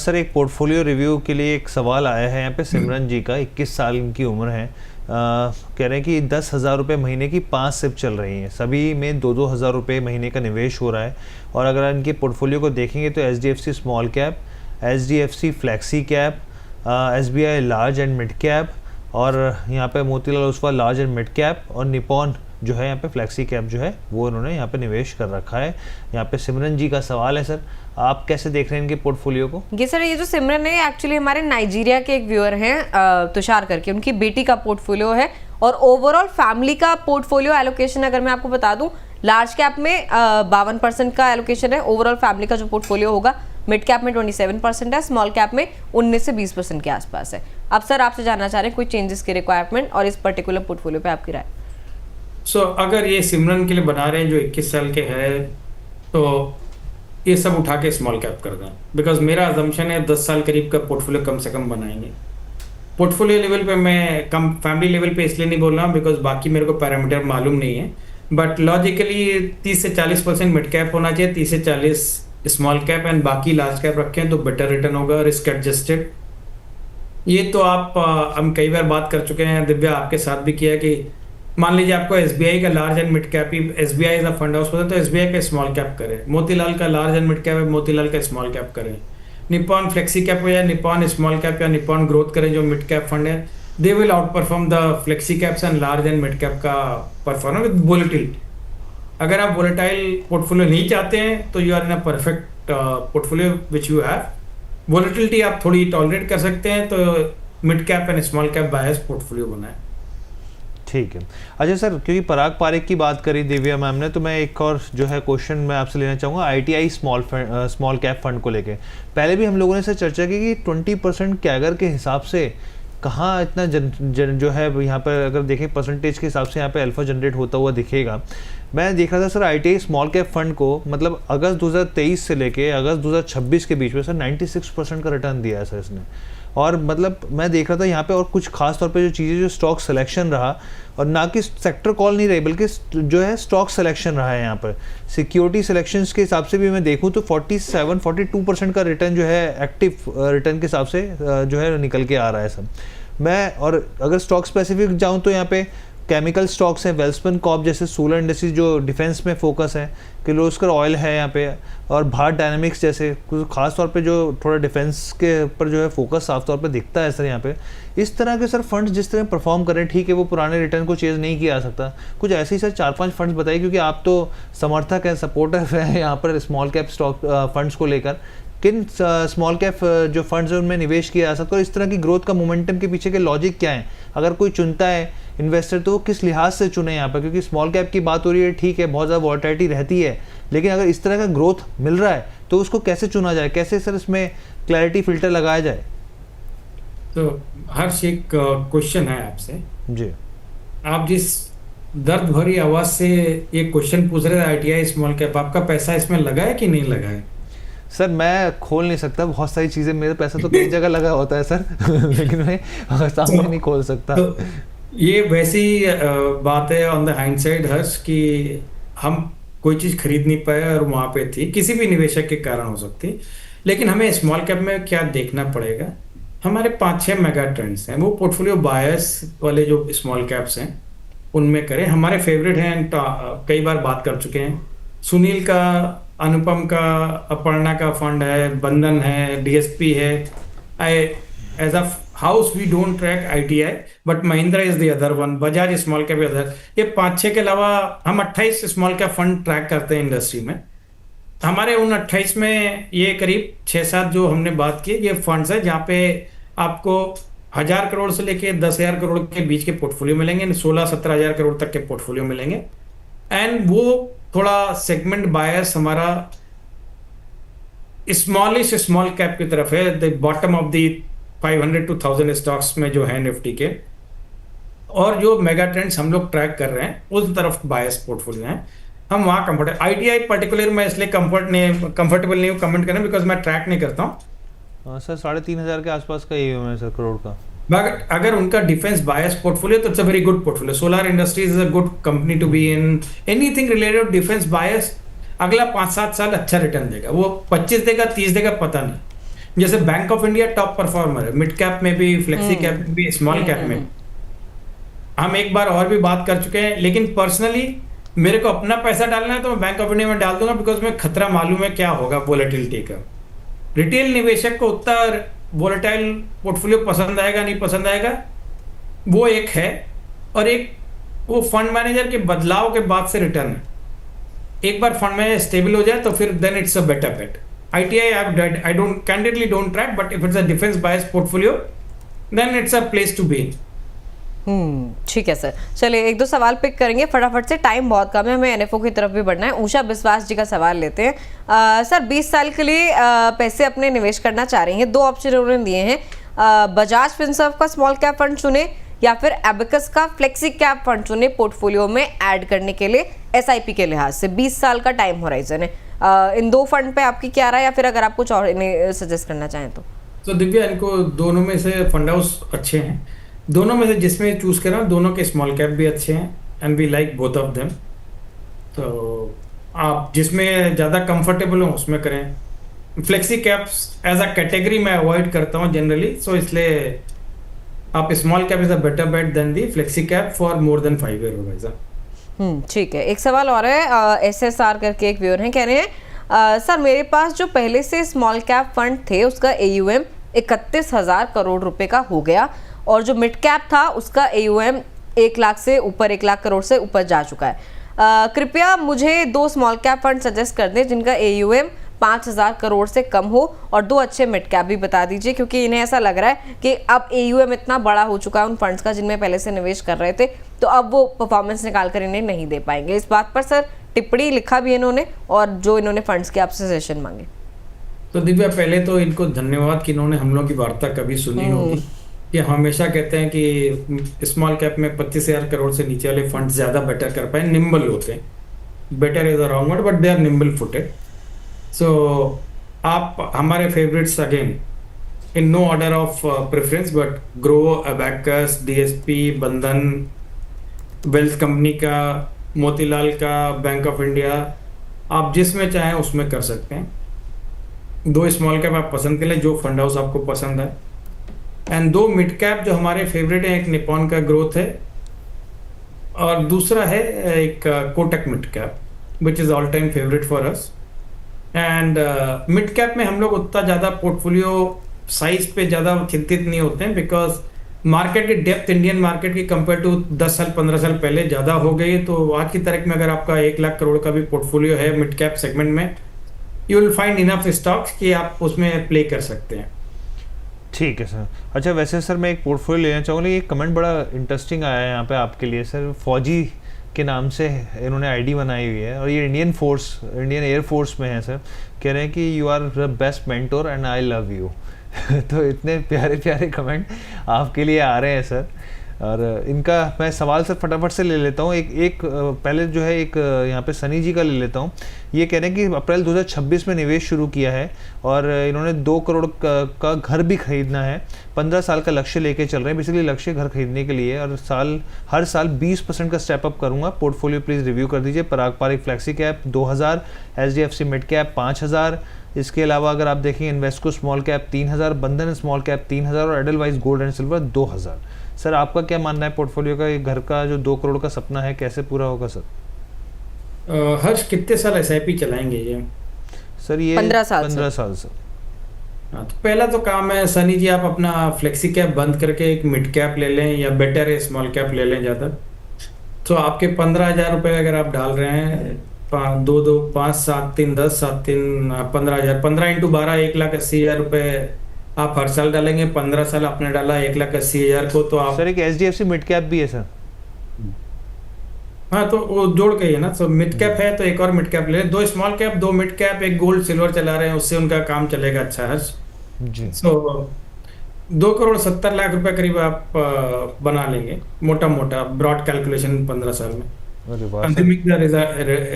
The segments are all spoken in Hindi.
सर एक पोर्टफोलियो रिव्यू के लिए एक सवाल आया है यहाँ पे सिमरन जी का, 21 साल इनकी उम्र है। कह रहे हैं कि 10,000 रुपये महीने की 5 सिप चल रही हैं, सभी में 2-2 हज़ार रुपये महीने का निवेश हो रहा है। और अगर इनके पोर्टफोलियो को देखेंगे तो HDFC small cap, HDFC flexi cap, SBI large and mid cap, और यहाँ पे Motilal Oswal large and mid cap, और निपॉन जो है यहाँ पे फ्लैक्सी कैप जो है वो उन्होंने यहाँ पे निवेश कर रखा है। यहाँ पे सिमरन जी का सवाल है सर, आप कैसे देख रहे हैं इनके पोर्टफोलियो को? ये सर, ये जो सिमरन है एक्चुअली हमारे नाइजीरिया के एक व्यूअर हैं तुषार करके, उनकी बेटी का पोर्टफोलियो है। और ओवरऑल फैमिली का पोर्टफोलियो एलोकेशन अगर मैं आपको बता दूं, लार्ज कैप में 52% का एलोकेशन है ओवरऑल फैमिली का जो पोर्टफोलियो होगा, मिड कैप में 27% है, स्मॉल कैप में 19 से 20% के आसपास है। अब सर आपसे जानना चाह रहे हैं कोई चेंजेस की रिक्वायरमेंट और इस पर्टिकुलर पोर्टफोलियो पे आपकी राय? अगर ये सिमरन के लिए बना रहे हैं जो 21 साल के है, तो ये सब उठा के स्मॉल कैप कर दें, बिकॉज मेरा अजम्पशन है 10 साल करीब का पोर्टफोलियो कम से कम बनाएंगे। पोर्टफोलियो लेवल पे मैं कम, फैमिली लेवल पे इसलिए नहीं बोल रहा हूँ बिकॉज बाकी मेरे को पैरामीटर मालूम नहीं है, बट लॉजिकली 30 से 40% मिड कैप होना चाहिए, 30 से 40 स्मॉल कैप एंड बाकी लार्ज कैप रखें तो बेटर रिटर्न होगा, रिस्क एडजस्टेड। ये तो आप हम कई बार बात कर चुके हैं, दिव्या आपके साथ भी किया कि मान लीजिए आपको SBI का large and mid cap he, SBI is a fund house पता है, तो SBI का स्मॉल कैप करें। मोतीलाल का लार्ज एंड मिड कैप है, मोतीलाल का स्मॉल कैप करें। निपॉन फ्लेक्सी कैप हो या निपॉन स्मॉल कैप या निपॉन ग्रोथ करें जो मिड कैप फंड है, they will outperform the flexi caps and large and mid cap का परफॉर्मेंस विद वोलेटिलिटी। अगर आप वोलेटाइल पोर्टफोलियो नहीं चाहते हैं तो you are in a perfect portfolio which you have. Volatility आप थोड़ी टॉलरेट कर सकते हैं तो mid cap and small cap bias portfolio बनाएं। ठीक है। अच्छा सर, क्योंकि पराग पारेख की बात करी दिव्या मैम ने, तो मैं एक और जो है क्वेश्चन मैं आपसे लेना चाहूँगा ITI स्मॉल कैप फंड को लेके। पहले भी हम लोगों ने सर चर्चा की कि 20% कैगर के हिसाब से कहाँ इतना जो है यहाँ पर अगर देखें परसेंटेज के हिसाब से यहाँ पे अल्फा जनरेट होता हुआ दिखेगा। मैं देख रहा था sir ITI small cap fund को, मतलब अगस्त 2023 से लेके अगस्त 2026 के बीच में सर 96% का रिटर्न दिया है सर इसने। और मतलब मैं देख रहा था यहाँ पे, और कुछ खास तौर पे जो चीज़ें, जो स्टॉक सिलेक्शन रहा, और ना कि सेक्टर कॉल नहीं रही बल्कि जो है स्टॉक सिलेक्शन रहा है यहाँ पर, सिक्योरिटी सिलेक्शंस के हिसाब से भी मैं देखूँ तो 47-42% का रिटर्न जो है एक्टिव रिटर्न के हिसाब से जो है निकल के आ रहा है सब। मैं और अगर स्टॉक स्पेसिफिक जाऊँ तो यहाँ पे केमिकल स्टॉक्स हैं, वेल्सपन कॉर्प जैसे सोलर इंडस्ट्रीज जो डिफेंस में फोकस है, किर्लोस्कर ऑयल है यहाँ पे, और भारत डायनामिक्स जैसे कुछ खास तौर पे जो थोड़ा डिफेंस के ऊपर जो है फोकस साफ तौर पे दिखता है सर यहाँ पे। इस तरह के सर फंड्स जिस तरह परफॉर्म करें, ठीक है वो पुराने रिटर्न को चेंज नहीं किया जा सकता, कुछ ऐसे ही सर 4-5 फंड्स बताइए, क्योंकि आप तो समर्थक हैं, सपोर्टर हैं यहाँ पर स्मॉल कैप स्टॉक फंड्स को लेकर। किन स्मॉल कैप जो फंड्स हैं उनमें निवेश किया जा सकता है, और इस तरह की ग्रोथ का मोमेंटम के पीछे के लॉजिक क्या है? अगर कोई चुनता है इन्वेस्टर तो किस लिहाज से चुने यहाँ पर? क्योंकि स्मॉल कैप की बात हो रही है, ठीक है बहुत ज़्यादा वॉलेटिलिटी रहती है, लेकिन अगर इस तरह का ग्रोथ मिल रहा है तो उसको कैसे चुना जाए, कैसे सर इसमें क्लैरिटी फिल्टर लगाया जाए? तो हर्ष एक क्वेश्चन है आपसे जी। आप जिस दर्द भरी आवाज से ये क्वेश्चन पूछ रहे थे ITI स्मॉल कैप, आपका पैसा इसमें लगा है कि नहीं लगा है? सर मैं खोल नहीं सकता, बहुत सारी चीज़ें, मेरा पैसा तो कई जगह लगा होता है सर लेकिन मैं सामने नहीं खोल सकता। तो ये वैसी बात है ऑन द हाइंडसाइड हर्ष कि हम कोई चीज़ खरीद नहीं पाए और वहाँ पे थी, किसी भी निवेशक के कारण हो सकती, लेकिन हमें स्मॉल कैप में क्या देखना पड़ेगा, हमारे 5-6 मेगा ट्रेंड्स हैं, वो पोर्टफोलियो बायस वाले जो स्मॉल कैप्स हैं उनमें करें। हमारे फेवरेट हैं, कई बार बात कर चुके हैं, सुनील का, अनुपम का, अपर्णा का फंड है, बंधन है, DSP है। As a house we don't track ITI but Mahindra is the other one, Bajaj small cap other. ये 5-6 के अलावा हम 28 स्मॉल कैप फंड ट्रैक करते हैं इंडस्ट्री में। हमारे उन 28 में ये करीब 6-7 जो हमने बात की ये फंड्स है जहाँ पे आपको 1000 करोड़ से लेके 10,000 करोड़ के बीच के पोर्टफोलियो मिलेंगे, 16-17 हज़ार करोड़ तक के पोर्टफोलियो मिलेंगे। एंड वो थोड़ा सेगमेंट बायस हमारा स्मॉलिश स्मॉल कैप की तरफ है, the bottom of the 500 to 1000 stocks में जो है निफ्टी के, और जो मेगा ट्रेंड्स हम लोग ट्रैक कर रहे हैं उस तरफ बायस पोर्टफोलियो हैं, हम वहाँ कंफर्टेबल। ITI पर्टिकुलर मैं इसलिए कंफर्टेबल नहीं हूँ कमेंट करने, बिकॉज मैं ट्रैक नहीं करता हूँ। सर 3,500 के आसपास का ये है सर करोड़ का। अगर उनका डिफेंस बायस पोर्टफोलियो तो it's a very good portfolio. Solar Industries is a good company to be in, anything related defence bias अगला 5-7 साल अच्छा रिटर्न देगा, वो 25 देगा 30 देगा पता नहीं, जैसे bank of India top performer है, मिड कैप में भी, फ्लेक्सी कैप में भी, स्मॉल कैप में। हम एक बार और भी बात कर चुके हैं, लेकिन पर्सनली मेरे को अपना पैसा डालना है तो मैं बैंक ऑफ इंडिया में डाल दूंगा, बिकॉज मैं खतरा मालूम है क्या होगा वोलेटिलिटी का। रिटेल निवेशक को उतना वोलेटाइल पोर्टफोलियो पसंद आएगा नहीं पसंद आएगा वो एक है, और एक वो फंड मैनेजर के बदलाव के बाद से रिटर्न है। एक बार फंड मैनेजर स्टेबल हो जाए तो फिर then it's a better bet. ITI I don't candidly don't track, but if it's a defense biased portfolio then it's a place to be in. ठीक है सर, चलिए एक दो सवाल पिक करेंगे फटाफट से, टाइम बहुत कम है, हमें NFO की तरफ भी बढ़ना है। उषा विश्वास जी का सवाल लेते हैं। सर 20 साल के लिए पैसे अपने निवेश करना चाह रही हैं, दो ऑप्शन उन्होंने दिए हैं, बजाज फिनसर्व का स्मॉल कैप फंड चुने या फिर एबेकस का फ्लेक्सी कैप फंड चुने पोर्टफोलियो में ऐड करने के लिए SIP के लिहाज से। 20 साल का टाइम होराइजन है, इन दो फंड पे आपकी क्या राय, या फिर अगर आप कुछ और इन्हें सजेस्ट करना चाहें तो दिव्या, इनको दोनों में से फंड हाउस अच्छे हैं, दोनों में से जिसमें चूज करा दोनों के स्मॉल कैप भी अच्छे हैं, and we like both of them. तो आप जिसमें ज़्यादा कंफर्टेबल हो उसमें करें। Flexi caps as a category मैं अवॉइड करता हूँ जनरली, सो इसलिए आप small cap is a better bet than the flexi cap for more than 5 year horizon. ठीक है, एक सवाल और है, SSR करके एक व्यूअर हैं, कह रहे हैं सर मेरे पास जो पहले से स्मॉल कैप फंड थे उसका AUM 31,000 करोड़ रुपए का हो गया, और जो मिड कैप था उसका AUM 1 लाख से ऊपर, 1 लाख करोड़ से ऊपर जा चुका है। कृपया मुझे दो स्मॉल कैप फंड सजेस्ट कर दें जिनका AUM 5,000 करोड़ से कम हो, और दो अच्छे मिड कैप भी बता दीजिए, क्योंकि इन्हें ऐसा लग रहा है कि अब AUM इतना बड़ा हो चुका है उन फंड्स का जिनमें पहले से निवेश कर रहे थे, तो अब वो परफॉर्मेंस निकाल कर इन्हें नहीं दे पाएंगे। इस बात पर सर टिप्पणी लिखा भी इन्होंने, और जो इन्होंने फंड्स के आपसे सजेशन मांगे। तो दिव्या, पहले तो इनको धन्यवाद कि इन्होंने हम लोग की वार्ता कभी सुनी होगी, कि हमेशा कहते हैं कि स्मॉल कैप में 25,000 करोड़ से नीचे वाले फंड ज़्यादा बेटर कर पाए, निम्बल होते हैं। Better is a wrong word, but they are nimble footed. So आप हमारे favourites again in no order of preference, but Groww, Abacus, DSP, Bandhan, wealth company का, मोतीलाल का, बैंक ऑफ इंडिया, आप जिसमें चाहें उसमें कर सकते हैं। दो स्मॉल कैप आप पसंद कर लें जो फंड हाउस आपको पसंद है, एंड दो मिड कैप जो हमारे फेवरेट हैं, एक निपॉन का ग्रोथ है और दूसरा है एक Kotak mid cap which is all time favourite for us. And mid cap में हम लोग उतना ज़्यादा पोर्टफोलियो साइज पे ज़्यादा चिंतित नहीं होते हैं, बिकॉज मार्केट की डेप्थ इंडियन मार्केट की कंपेयर टू 10 साल 15 साल पहले ज़्यादा हो गई है। तो आज की तारीख में अगर आपका 1 लाख करोड़ का भी पोर्टफोलियो है मिड कैप सेगमेंट में, you will find enough stocks कि आप उसमें प्ले कर सकते हैं। ठीक है सर। अच्छा, वैसे सर मैं एक पोर्टफोलियो लेना चाहूँगा, एक कमेंट बड़ा इंटरेस्टिंग आया है यहाँ पे आपके लिए सर। फौजी के नाम से इन्होंने आईडी बनाई हुई है, और ये इंडियन एयरफोर्स में है सर। कह रहे हैं कि you are the best mentor and I love you. तो इतने प्यारे प्यारे कमेंट आपके लिए आ रहे हैं सर, और इनका मैं सवाल सर फटाफट से ले लेता हूँ। एक पहले जो है एक यहाँ पे सनी जी का ले लेता हूँ। ये कह रहे हैं कि अप्रैल 2026 में निवेश शुरू किया है, और इन्होंने 2 करोड़ का घर भी खरीदना है। 15 साल का लक्ष्य लेके चल रहे हैं, बेसिकली लक्ष्य घर खरीदने के लिए, और हर साल 20% का स्टेप अप करूँगा। पोर्टफोलियो प्लीज़ रिव्यू कर दीजिए। Parag Parikh flexi cap 2000, SDFC mid cap 5000, इसके अलावा अगर आप देखें इन्वेस्को स्मॉल कैप 3000, बंधन स्मॉल कैप 3000 और Edelweiss gold and silver 2000। Sir आपका क्या मानना है पोर्टफोलियो का, ये घर का जो 2 करोड़ का सपना है कैसे पूरा होगा सर? हर्ष, कितने साल SIP चलाएंगे ये? सर ये 15 साल सर। हाँ, तो पहला तो काम है सनी जी, आप अपना फ्लेक्सी कैप बंद करके एक मिड कैप ले लें, या बेटर है स्मॉल कैप ले लें ज़्यादा। तो आपके 15,000 रुपये अगर आप डाल रहे हैं, 2 2 5 7 3 10 7 3 15,000, 15 × 12 1,80,000 रुपये आप हर साल डालेंगे। 15 साल आपने डाला 1,80,000 को, तो आप सर एक SDFC मिड कैप भी है सर। हाँ, तो वो जोड़ के ही है ना। तो मिड कैप है तो एक और मिड कैप ले लें, 2 स्मॉल कैप 2 मिड कैप, एक गोल्ड सिल्वर चला रहे हैं, उससे उनका काम चलेगा अच्छा हर्ष जी। सो 2 करोड़ 70 लाख रुपए करीब आप बना लेंगे, मोटा मोटा ब्रॉड कैलकुलेशन 15 साल में।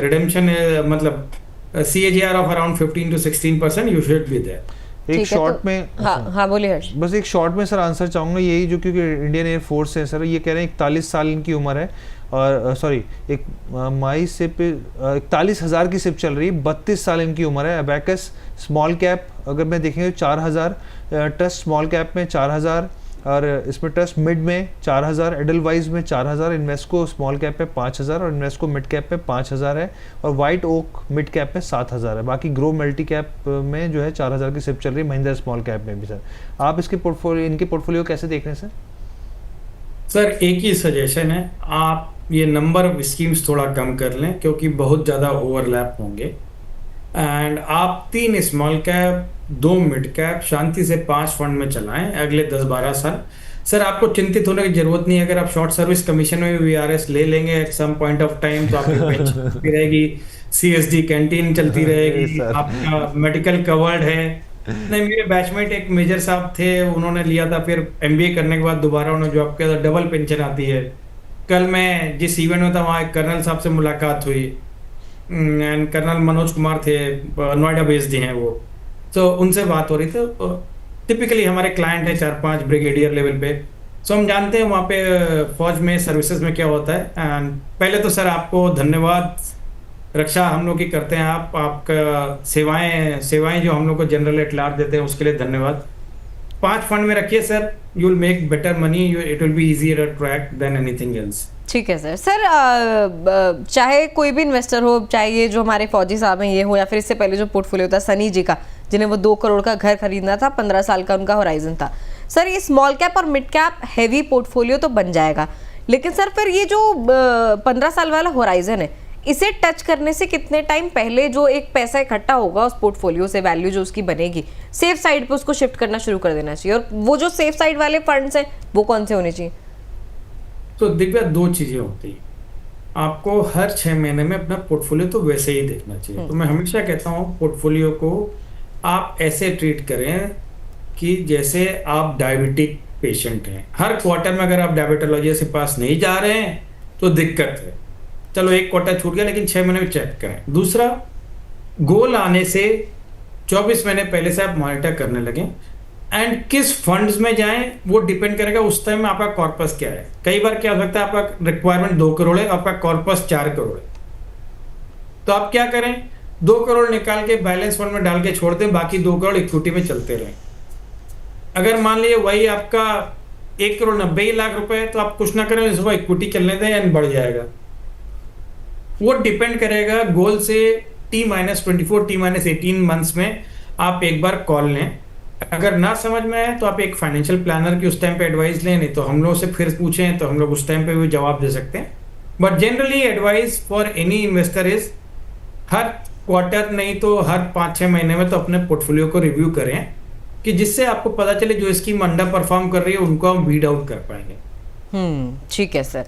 रिडेम्पशन मतलब CAGR of around 15 to 16%, you should be there. एक ठीक है, शॉर्ट तो- में हाँ बोलिए हर्ष। बस एक शॉर्ट में सर आंसर चाहूँगा यही, जो क्योंकि इंडियन एयरफोर्स है सर, ये कह रहे हैं 41 साल इनकी उम्र है और सॉरी एक माई सिप 41,000 की सिप चल रही है, 32 साल इनकी उम्र है। अबैकस स्मॉल कैप अगर मैं देखेंगे 4,000, ट्रस्ट स्मॉल कैप में 4,000 और इसमें ट्रस्ट मिड में 4,000, एडलवाइज में 4,000, इन्वेस्को स्मॉल कैप में 5,000 और इन्वेस्को मिड कैप में 5,000 है और वाइट ओक मिड कैप में 7,000 है। बाकी ग्रो मल्टी कैप में जो है 4,000 की सिप चल रही है, महिंद्रा स्मॉल कैप में भी सर। आप इसके पोर्टफोलियो, इनके पोर्टफोलियो कैसे देख रहे हैं सर? सर एक ही सजेशन है, आप ये नंबर ऑफ स्कीम्स थोड़ा कम कर लें क्योंकि बहुत ज़्यादा ओवरलैप होंगे। एंड आप 3 स्मॉल कैप 2 मिड कैप शांति से 5 फंड में चलाएं अगले 10-12 साल। सर आपको चिंतित होने की जरूरत नहीं है, अगर आप शॉर्ट सर्विस कमीशन में भी वीआरएस ले लेंगे at some point of time तो आपकी पेंशन चलती रहेगी, सीएसडी कैंटीन चलती रहेगी, आपका मेडिकल कवर्ड है। नहीं, मेरे बैचमेट एक मेजर साहब थे, उन्होंने लिया था, फिर एमबीए करने के बाद दोबारा उन्होंने जॉब किया था, डबल पेंशन आती है। कल मैं जिस इवेंट में था वहाँ एक कर्नल साहब से मुलाकात हुई एंड कर्नल मनोज कुमार थे, नोएडा बेस्ड हैं वो, तो उनसे बात हो रही थी। टिपिकली हमारे क्लाइंट है 4-5 ब्रिगेडियर लेवल पे, सो हम जानते हैं वहाँ पे फौज में सर्विसेज में क्या होता है। एंड पहले तो सर आपको धन्यवाद, रक्षा हम लोग की करते हैं, आप आपका सेवाएं जो हम लोग को जनरल एट लार्ज देते हैं उसके लिए धन्यवाद। 5 फंड में रखिए sir, you will make better money, it will be easier to track than anything else. ठीक है सर। सर चाहे कोई भी इन्वेस्टर हो, चाहे ये जो हमारे फौजी साहब हैं ये हो, या फिर इससे पहले जो पोर्टफोलियो था सनी जी का, जिन्हें वो 2 करोड़ का घर खरीदना था, 15 साल का उनका होराइजन था। सर ये स्मॉल कैप और मिड कैप हैवी पोर्टफोलियो तो बन जाएगा, लेकिन सर फिर ये जो 15 साल वाला होराइजन है, इसे टच करने से कितने टाइम पहले जो एक पैसा इकट्ठा होगा उस पोर्टफोलियो से, वैल्यू जो उसकी बनेगी, सेफ साइड पे उसको शिफ्ट करना शुरू कर देना चाहिए? और वो जो सेफ साइड वाले फंड्स हैं वो कौन से होने चाहिए? तो दिव्या 2 चीजें होती हैं, आपको हर 6 महीने में अपना पोर्टफोलियो तो वैसे ही देखना चाहिए। तो मैं हमेशा कहता हूँ पोर्टफोलियो को आप ऐसे ट्रीट करें कि जैसे आप डायबिटिक पेशेंट हैं। हर क्वार्टर में अगर आप डायबिटोलॉजिस्ट के पास नहीं जा रहे हैं तो दिक्कत है, चलो एक क्वार्टर छूट गया लेकिन 6 महीने में चेक करें। दूसरा, गोल आने से 24 महीने पहले से आप मॉनिटर करने लगें एंड किस फंड्स में जाएं वो डिपेंड करेगा उस टाइम में आपका कॉर्पस क्या है। कई बार क्या हो सकता है आपका रिक्वायरमेंट 2 करोड़ है, आपका कॉर्पस 4 करोड़ है, तो आप क्या करें, 2 करोड़ निकाल के बैलेंस फंड में डाल के छोड़ दें, बाकी 2 करोड़ इक्विटी में चलते रहें। अगर मान लीजिए वही आपका 1 करोड़ 90 लाख रुपए है तो आप कुछ ना करें, इसको इक्विटी चलने दें एंड बढ़ जाएगा। वो डिपेंड करेगा गोल से T-24 T-18 मंथ्स में आप एक बार कॉल लें। अगर ना समझ में आए तो आप एक फाइनेंशियल प्लानर की उस टाइम पे एडवाइस लें, नहीं तो हम लोग से फिर पूछें तो हम लोग उस टाइम पे भी जवाब दे सकते हैं। But generally advice for any investor is her quarter नहीं तो हर 5-6 महीने में तो अपने पोर्टफोलियो को रिव्यू करें कि जिससे आपको पता चले जो स्कीम अंडर परफॉर्म कर रही है उनको हम वीड आउट कर पाएंगे। ठीक है सर।